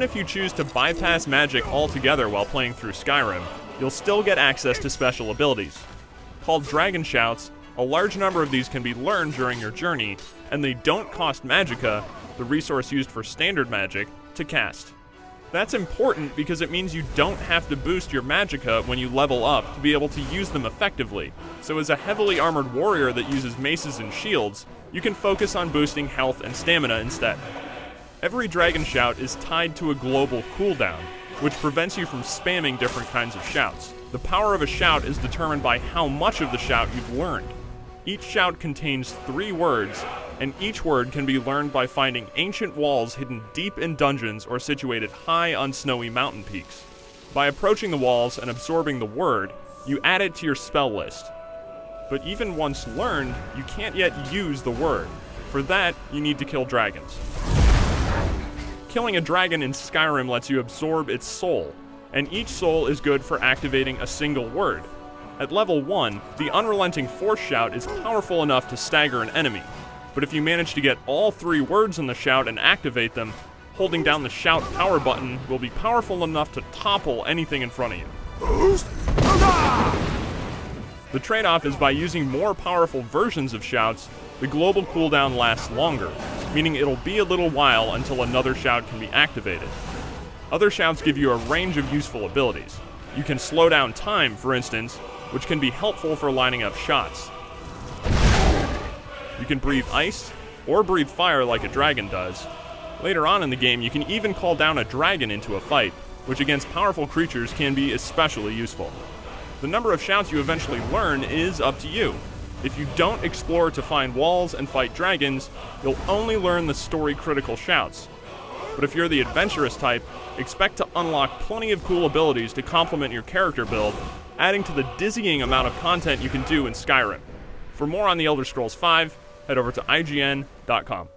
even if you choose to bypass magic altogether while playing through Skyrim, you'll still get access to special abilities. Called Dragon Shouts, a large number of these can be learned during your journey, and they don't cost magicka, the resource used for standard magic, to cast. That's important because it means you don't have to boost your magicka when you level up to be able to use them effectively, so as a heavily armored warrior that uses maces and shields, you can focus on boosting health and stamina instead. Every Dragon Shout is tied to a global cooldown, which prevents you from spamming different kinds of shouts. The power of a shout is determined by how much of the shout you've learned. Each shout contains 3 words, and each word can be learned by finding ancient walls hidden deep in dungeons or situated high on snowy mountain peaks. By approaching the walls and absorbing the word, you add it to your spell list. But even once learned, you can't yet use the word. For that, you need to kill dragons. Killing a dragon in Skyrim lets you absorb its soul, and each soul is good for activating a single word. At level 1, the Unrelenting Force Shout is powerful enough to stagger an enemy, but if you manage to get all 3 words in the shout and activate them, holding down the shout power button will be powerful enough to topple anything in front of you. The trade-off is by using more powerful versions of shouts, the global cooldown lasts longer, meaning it'll be a little while until another shout can be activated. Other shouts give you a range of useful abilities. You can slow down time, for instance, which can be helpful for lining up shots. You can breathe ice, or breathe fire like a dragon does. Later on in the game, you can even call down a dragon into a fight, which against powerful creatures can be especially useful. The number of shouts you eventually learn is up to you. If you don't explore to find walls and fight dragons, you'll only learn the story-critical shouts. But if you're the adventurous type, expect to unlock plenty of cool abilities to complement your character build, adding to the dizzying amount of content you can do in Skyrim. For more on The Elder Scrolls V, head over to IGN.com.